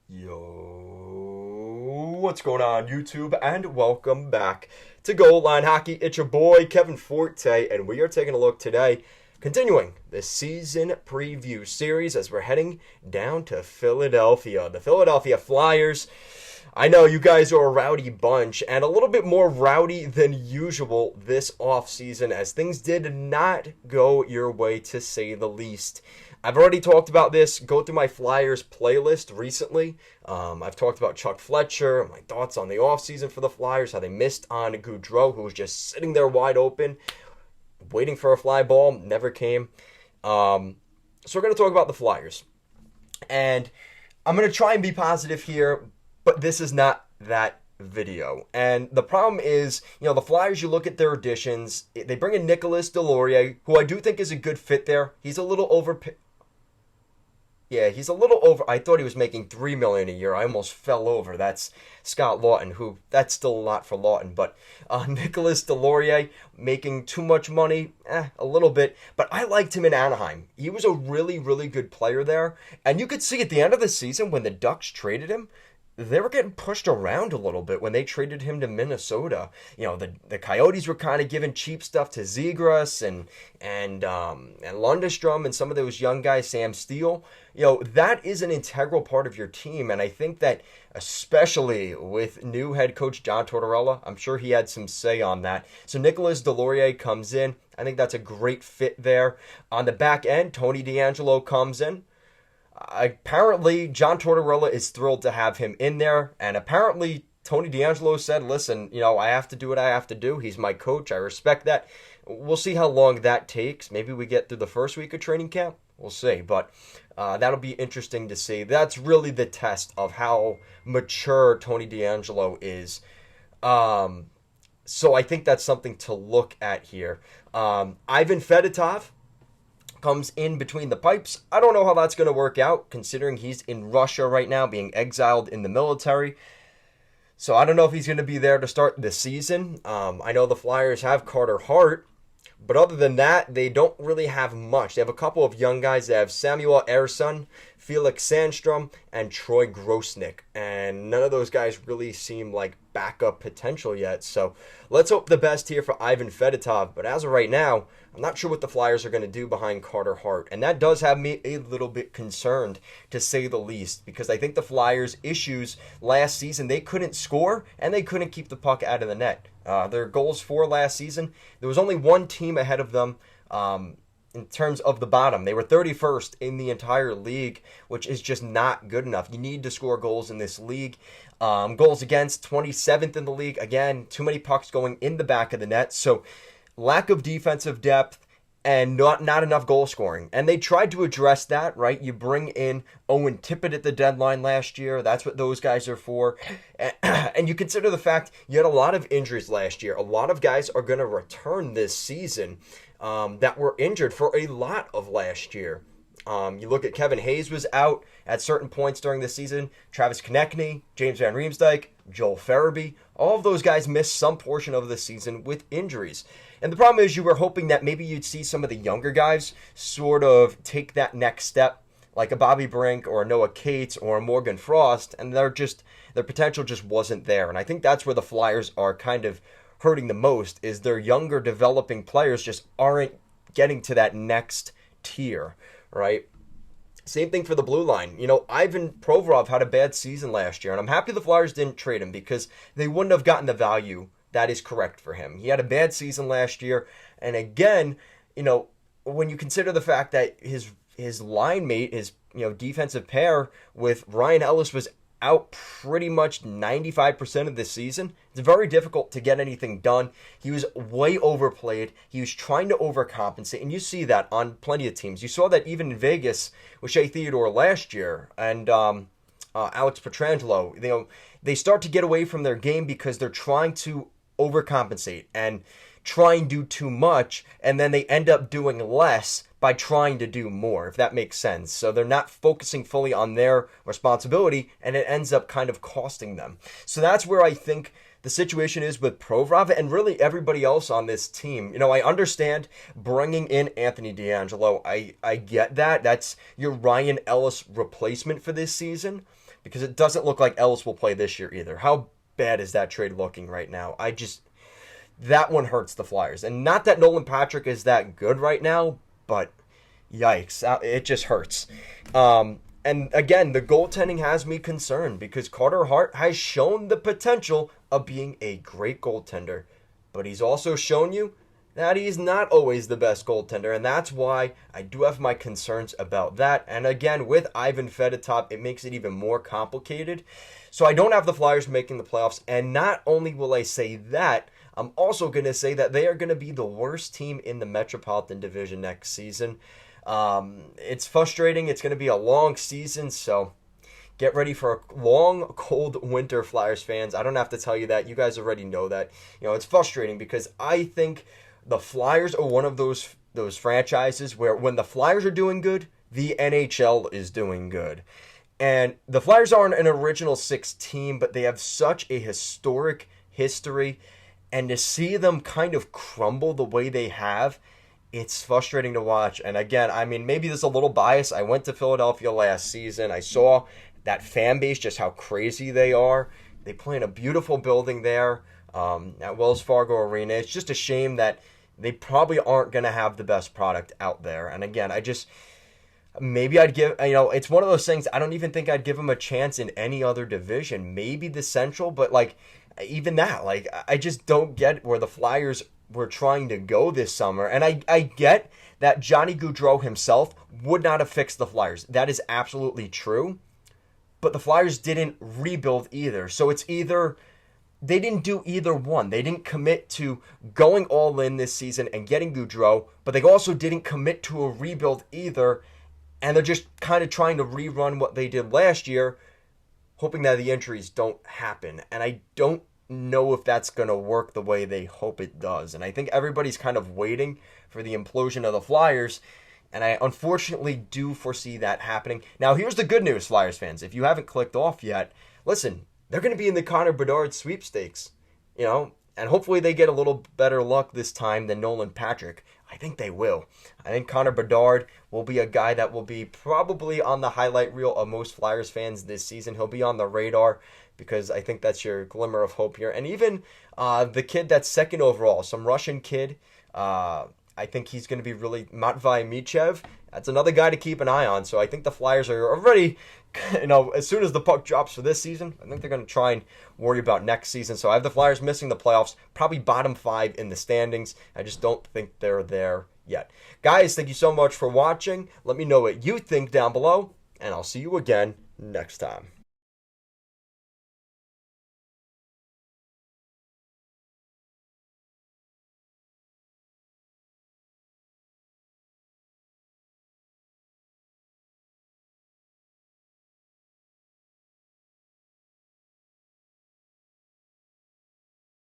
Yo, what's going on, YouTube? And welcome back to Goal Line Hockey. It's your boy, Kevin Forte, and we are taking a look today, continuing the season preview series as we're heading down to Philadelphia. The Philadelphia Flyers. I know you guys are a rowdy bunch, and a little bit more rowdy than usual this offseason, as things did not go your way, to say the least. I've already talked about this. Go through my Flyers playlist recently. I've talked about Chuck Fletcher, my thoughts on the offseason for the Flyers, how they missed on Gaudreau, who was just sitting there wide open, waiting for a fly ball, never came. So we're going to talk about the Flyers. And I'm going to try and be positive here, but this is not that video. And the problem is, the Flyers, you look at their additions, they bring in Nicolas Deslauriers, who I do think is a good fit there. He's a little over. He's a little over. I thought he was making $3 million a year. I almost fell over. That's Scott Laughton, who that's still a lot for Laughton. But Nicolas Deslauriers making too much money, a little bit. But I liked him in Anaheim. He was a really, really good player there. And you could see at the end of the season when the Ducks traded him, they were getting pushed around a little bit when they traded him to Minnesota. The Coyotes were kind of giving cheap stuff to Zegras and Lundestrom and some of those young guys, Sam Steele. That is an integral part of your team, and I think that especially with new head coach John Tortorella, I'm sure he had some say on that. So Nicolas Deslauriers comes in. I think that's a great fit there. On the back end, Tony DeAngelo comes in. Apparently, John Tortorella is thrilled to have him in there, and apparently Tony DeAngelo said, listen, I have to do what I have to do. He's my coach. I respect that. We'll see how long that takes. Maybe we get through the first week of training camp. We'll see, but that'll be interesting to see. That's really the test of how mature Tony DeAngelo is. So I think that's something to look at here. Ivan Fedotov comes in between the pipes. I don't know how that's going to work out, considering he's in Russia right now, being exiled in the military. So I don't know if he's going to be there to start the season. I know the Flyers have Carter Hart, but other than that, they don't really have much. They have a couple of young guys. They have Samuel Ersson, Felix Sandstrom, and Troy Grosnick. And none of those guys really seem like backup potential yet. So let's hope the best here for Ivan Fedotov. But as of right now, I'm not sure what the Flyers are going to do behind Carter Hart. And that does have me a little bit concerned, to say the least, because I think the Flyers' issues last season, they couldn't score and they couldn't keep the puck out of the net. Their goals for last season, there was only one team ahead of them in terms of the bottom. They were 31st in the entire league, which is just not good enough. You need to score goals in this league. Goals against, 27th in the league. Again, too many pucks going in the back of the net. So lack of defensive depth and not enough goal scoring. And they tried to address that, right? You bring in Owen Tippett at the deadline last year. That's what those guys are for. And you consider the fact you had a lot of injuries last year. A lot of guys are going to return this season that were injured for a lot of last year. You look at Kevin Hayes was out at certain points during the season. Travis Konechny, James Van Riemsdyk, Joel Farabee, all of those guys missed some portion of the season with injuries. And the problem is you were hoping that maybe you'd see some of the younger guys sort of take that next step, like a Bobby Brink or a Noah Cates or a Morgan Frost, and their potential just wasn't there. And I think that's where the Flyers are kind of hurting the most, is their younger developing players just aren't getting to that next tier, right? Same thing for the blue line. Ivan Provorov had a bad season last year, and I'm happy the Flyers didn't trade him because they wouldn't have gotten the value that is correct for him. He had a bad season last year, and again, when you consider the fact that his line mate, his defensive pair with Ryan Ellis was out pretty much 95% of this season, it's very difficult to get anything done. He was way overplayed. He was trying to overcompensate, and you see that on plenty of teams. You saw that even in Vegas with Shea Theodore last year and Alex Pietrangelo. They start to get away from their game because they're trying to overcompensate and try and do too much, and then they end up doing less by trying to do more, if that makes sense. So they're not focusing fully on their responsibility, and it ends up kind of costing them. So that's where I think the situation is with Provorov and really everybody else on this team. You know, I understand bringing in Anthony DeAngelo. I get that. That's your Ryan Ellis replacement for this season, because it doesn't look like Ellis will play this year either. How bad is that trade looking right now? That one hurts the Flyers. And not that Nolan Patrick is that good right now, but yikes, it just hurts. And again, the goaltending has me concerned because Carter Hart has shown the potential of being a great goaltender, but he's also shown you that he's not always the best goaltender, and that's why I do have my concerns about that. And again, with Ivan Fedotov, it makes it even more complicated. So I don't have the Flyers making the playoffs, and not only will I say that, I'm also going to say that they are going to be the worst team in the Metropolitan Division next season. It's frustrating. It's going to be a long season, so get ready for a long, cold winter, Flyers fans. I don't have to tell you that. You guys already know that. You know, it's frustrating because I think the Flyers are one of those franchises where when the Flyers are doing good, the NHL is doing good. And the Flyers aren't an original six team, but they have such a historic history. And to see them kind of crumble the way they have, it's frustrating to watch. And again, I mean, maybe there's a little bias. I went to Philadelphia last season. I saw that fan base, just how crazy they are. They play in a beautiful building there at Wells Fargo Arena. It's just a shame that they probably aren't going to have the best product out there. And again, maybe I'd give, it's one of those things, I don't even think I'd give them a chance in any other division. Maybe the Central, but even that, I just don't get where the Flyers were trying to go this summer. And I get that Johnny Gaudreau himself would not have fixed the Flyers. That is absolutely true. But the Flyers didn't rebuild either. So it's either they didn't do either one. They didn't commit to going all in this season and getting Gaudreau, but they also didn't commit to a rebuild either. And they're just kind of trying to rerun what they did last year, hoping that the injuries don't happen. And I don't know if that's going to work the way they hope it does. And I think everybody's kind of waiting for the implosion of the Flyers. And I unfortunately do foresee that happening. Now, here's the good news, Flyers fans. If you haven't clicked off yet, listen, they're going to be in the Connor Bedard sweepstakes, and hopefully they get a little better luck this time than Nolan Patrick. I think they will. I think Connor Bedard will be a guy that will be probably on the highlight reel of most Flyers fans this season. He'll be on the radar because I think that's your glimmer of hope here. And even the kid that's second overall, some Russian kid, I think he's going to be really Matvei Michev. That's another guy to keep an eye on. So I think the Flyers are already, as soon as the puck drops for this season, I think they're going to try and worry about next season. So I have the Flyers missing the playoffs, probably bottom 5 in the standings. I just don't think they're there yet. Guys, thank you so much for watching. Let me know what you think down below, and I'll see you again next time.